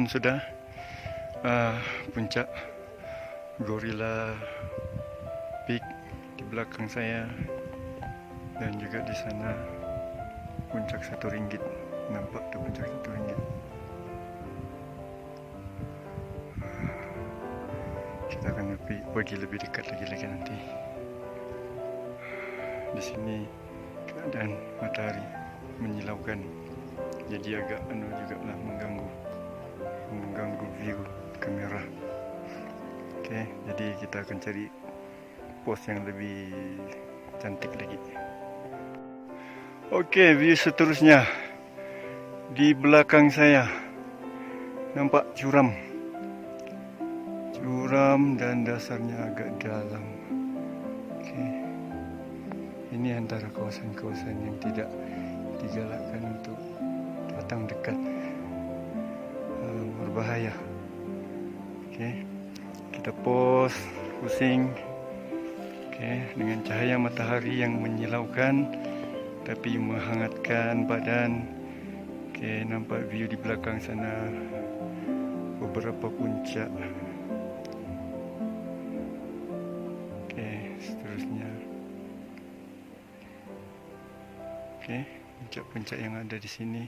sudah puncak Gorilla Peak di belakang saya, dan juga di sana puncak Rp1. Nampak tuh puncak Rp1. Kita akan pergi lebih dekat lagi nanti. Di sini keadaan matahari menyilaukan, jadi agak juga lah mengganggu view kamera. Oke, jadi kita akan cari pose yang lebih cantik lagi. Oke, view seterusnya di belakang saya nampak curam dan dasarnya agak dalam. Oke, ini antara kawasan-kawasan yang tidak digalakkan untuk datang dekat, berbahaya. Oke, kita pose pusing. Oke, dengan cahaya matahari yang menyilaukan tapi menghangatkan badan. Oke, nampak view di belakang sana, beberapa puncak. Oke, seterusnya. Oke, puncak-puncak yang ada di sini.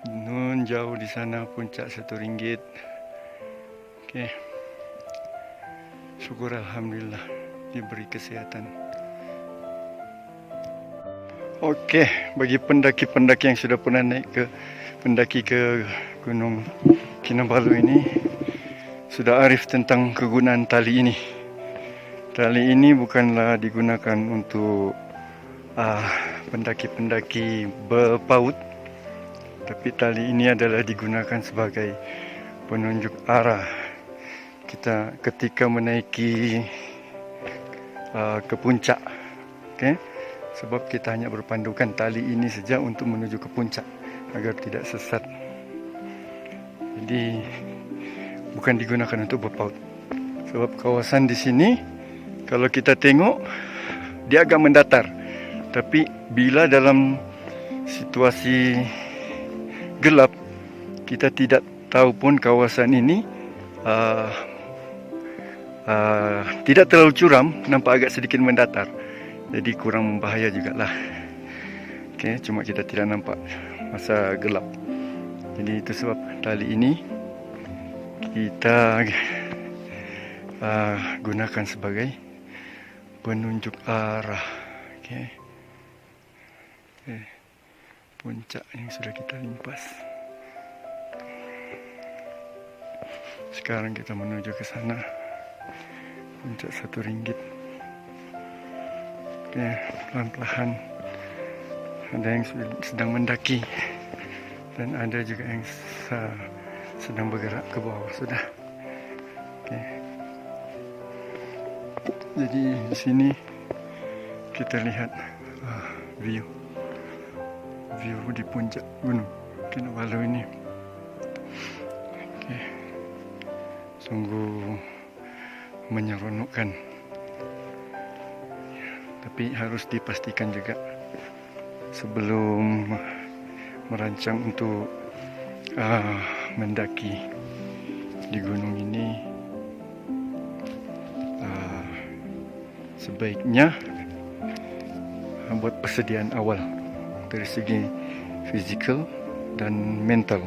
Nun jauh di sana puncak Rp1. Oke, syukur alhamdulillah diberi kesehatan. Oke, bagi pendaki-pendaki yang sudah pernah mendaki ke Gunung Kinabalu ini, sudah arif tentang kegunaan tali ini. Tali ini bukanlah digunakan untuk pendaki-pendaki berpaut, tapi tali ini adalah digunakan sebagai penunjuk arah kita ketika menaiki ke puncak. Oke, sebab kita hanya berpandukan tali ini saja untuk menuju ke puncak agar tidak sesat. Jadi bukan digunakan untuk berpaut. Sebab kawasan di sini kalau kita tengok dia agak mendatar, tapi bila dalam situasi gelap kita tidak tahu pun kawasan ini tidak terlalu curam, nampak agak sedikit mendatar, jadi kurang membahaya jugalah. Oke, cuma kita tidak nampak masa gelap. Jadi itu sebab tali ini kita gunakan sebagai penunjuk arah. Oke, puncak yang sudah kita limpas. Sekarang kita menuju ke sana, puncak Rp1. Oke, pelan-pelan. Ada yang sedang mendaki dan ada juga yang sedang bergerak ke bawah sudah. Oke, jadi di sini kita lihat view di puncak Gunung Kinabalu ini. Oke, sungguh menyeronokkan, tapi harus dipastikan juga sebelum merancang untuk mendaki di gunung ini, sebaiknya buat persediaan awal dari segi fizikal dan mental.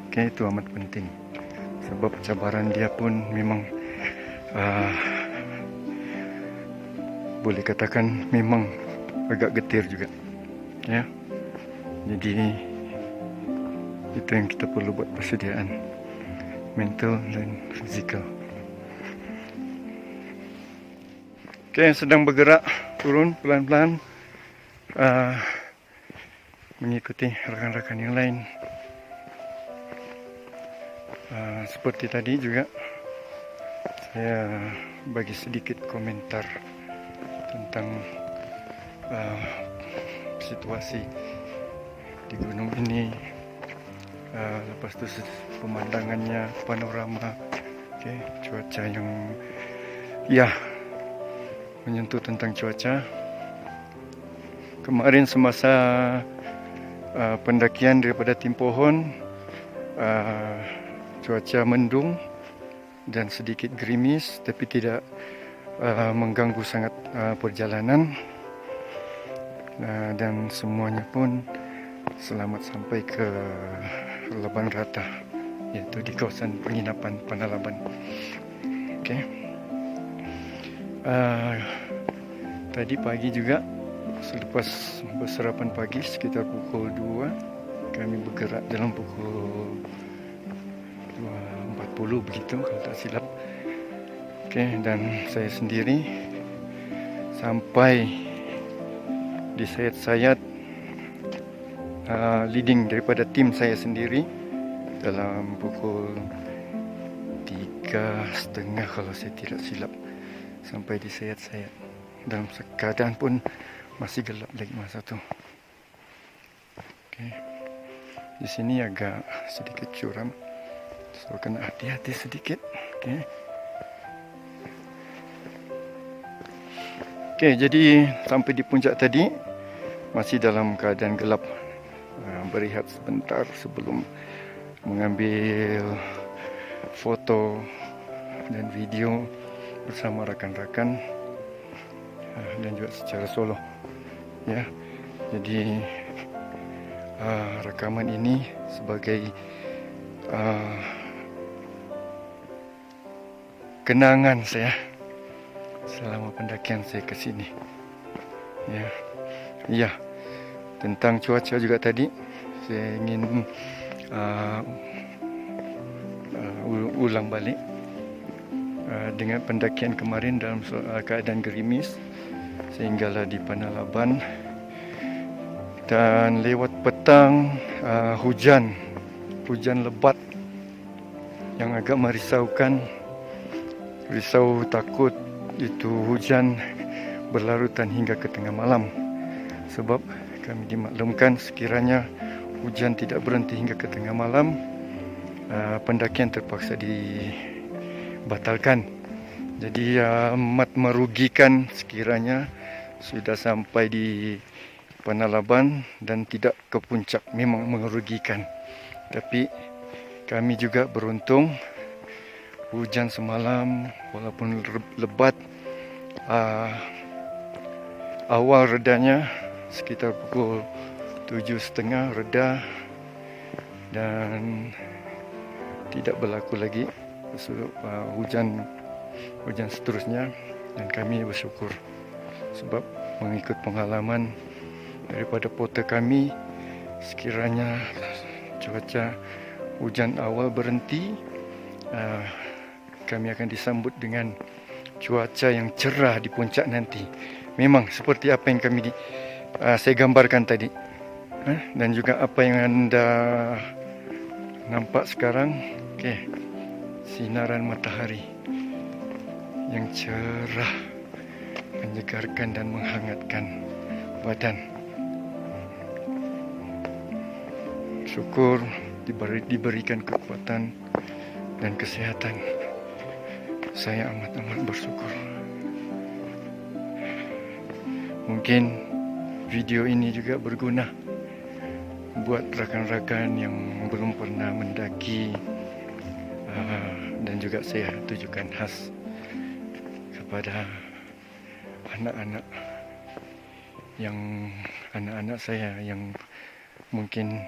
Oke, itu amat penting sebab cabaran dia pun memang boleh katakan memang agak getir juga, ya. Jadi itu yang kita perlu buat persediaan mental dan fizikal. Oke, sedang bergerak turun pelan-pelan, mengikuti rekan-rekan yang lain. Seperti tadi juga saya bagi sedikit komentar tentang situasi di gunung ini. Lepas itu pemandangannya, panorama, cuaca yang menyentuh tentang cuaca. Kemarin semasa pendakian daripada tim pohon. Cuaca mendung dan sedikit gerimis, tapi tidak mengganggu sangat perjalanan. Dan semuanya pun selamat sampai ke Laban Rata, iaitu di kawasan penginapan Panalaban. Okey. Tadi pagi juga, selepas bersarapan pagi sekitar pukul 2, kami bergerak dalam pukul 2.40 begitu kalau tak silap. Okey, dan saya sendiri sampai di sayat-sayat leading daripada tim saya sendiri dalam pukul 3.30 kalau saya tidak silap, sampai di sayat-sayat dalam keadaan pun masih gelap lagi masa tu. Okey, di sini agak sedikit curam, so kena hati-hati sedikit. Okey. Okey, jadi sampai di puncak tadi masih dalam keadaan gelap. Berehat sebentar sebelum mengambil foto dan video bersama rakan-rakan dan juga secara solo. Ya, jadi rakaman ini sebagai kenangan saya selama pendakian saya ke sini. Ya. Ya. Tentang cuaca juga tadi saya ingin ulang balik dengan pendakian kemarin dalam keadaan gerimis sehinggalah di Panalaban, dan lewat petang hujan lebat yang agak merisaukan. Risau takut itu hujan berlarutan hingga ke tengah malam, sebab kami dimaklumkan sekiranya hujan tidak berhenti hingga ke tengah malam, pendakian terpaksa dibatalkan. Jadi amat merugikan sekiranya sudah sampai di Panalaban dan tidak ke puncak. Memang merugikan. Tapi kami juga beruntung, hujan semalam walaupun lebat, awal redanya sekitar pukul 7.30 reda dan tidak berlaku lagi hujan seterusnya, dan kami bersyukur sebab mengikut pengalaman daripada porter kami, sekiranya cuaca hujan awal berhenti, kami akan disambut dengan cuaca yang cerah di puncak nanti. Memang seperti apa yang saya gambarkan tadi, dan juga apa yang anda nampak sekarang. Okey, sinaran matahari yang cerah menyegarkan dan menghangatkan badan. Syukur diberikan kekuatan dan kesehatan. Saya amat bersyukur. Mungkin video ini juga berguna buat rakan-rakan yang belum pernah mendaki, dan juga saya tujukan khas kepada anak-anak saya yang mungkin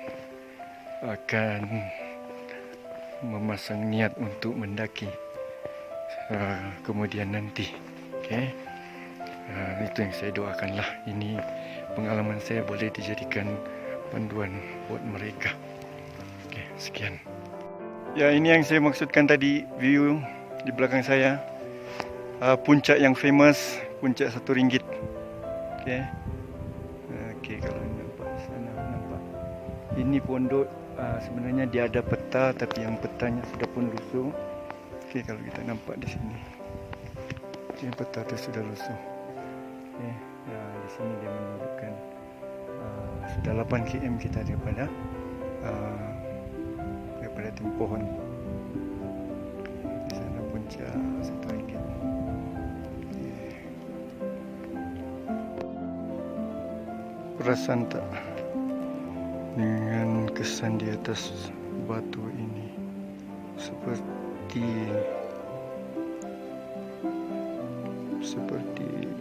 akan memasang niat untuk mendaki kemudian nanti. Okey, itu yang saya doakanlah. Ini pengalaman saya boleh dijadikan panduan buat mereka. Okey, sekian. Ya, ini yang saya maksudkan tadi, view di belakang saya, puncak yang famous, puncak RM1. Okey. Okey, kalau nampak di sana, nampak. Ini pondok sebenarnya dia ada peta, tapi yang petanya sudah pun lusuh. Okey, kalau kita nampak di sini, okay, peta itu sudah lusuh. Okey, di sini dia menunjukkan sudah 8 km kita daripada tim pohon. Di sana puncak RM1. Perasan tak dengan kesan di atas batu ini seperti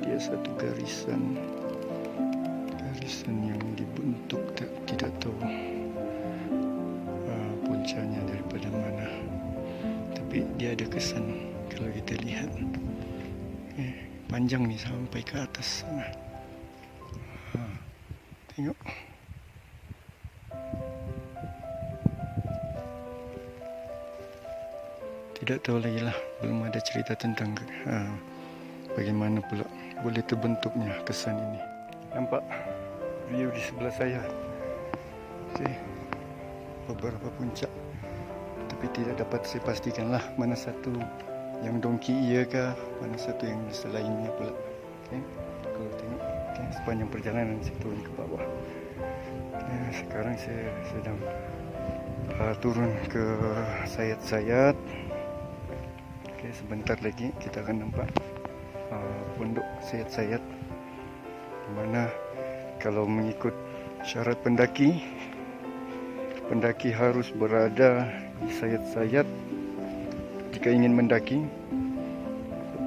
dia satu garisan yang dibentuk, tidak tahu puncanya daripada mana, tapi dia ada kesan kalau kita lihat. Panjang nih sampai ke atas sana. Tengok. Tidak tahu lagi lah, belum ada cerita tentang bagaimana pula boleh terbentuknya kesan ini. Nampak view di sebelah saya. Beberapa puncak, tapi tidak dapat saya pastikan lah mana satu yang Dongki iya kah, mana satu yang selainnya pula. Kalau tengok sepanjang perjalanan saya turun ke bawah. Sekarang saya sedang turun ke sayat-sayat. Sebentar lagi kita akan nampak pondok sayat-sayat, di mana kalau mengikut syarat pendaki harus berada di sayat-sayat. Jika ingin mendaki,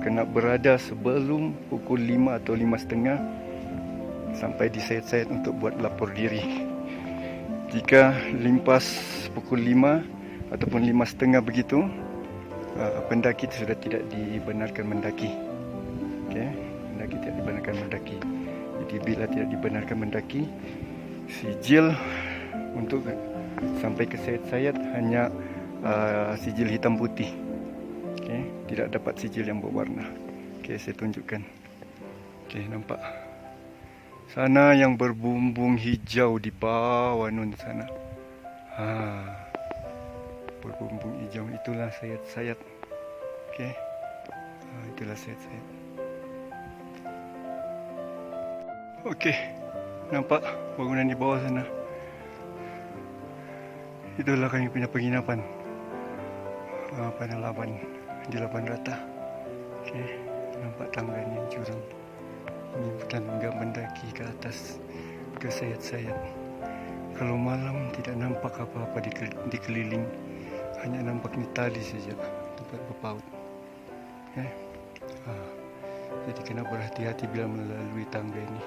kena berada sebelum pukul 5 atau 5.30 sampai di sayat-sayat untuk buat lapor diri. Jika limpas pukul 5 ataupun 5.30 begitu, pendaki sudah tidak dibenarkan mendaki. Pendaki tidak dibenarkan mendaki. Jadi bila tidak dibenarkan mendaki, sijil untuk sampai ke sayat-sayat hanya sijil hitam putih. Tidak dapat sijil yang berwarna. Saya tunjukkan. Nampak sana yang berbumbung hijau di bawah nun sana. Berbumbung hijau itulah sayat-sayat. Itulah sayat-sayat. Nampak bangunan di bawah sana. Itulah kami punya penginapan pada di Laban Rata. Nampak tangganya jurang. Ini tangga mendaki ke atas ke sayat-sayat. Kalau malam tidak nampak apa-apa dikeliling, hanya nampak ni tali saja tempat berpaut. Jadi kena berhati-hati bila melalui tangga ini.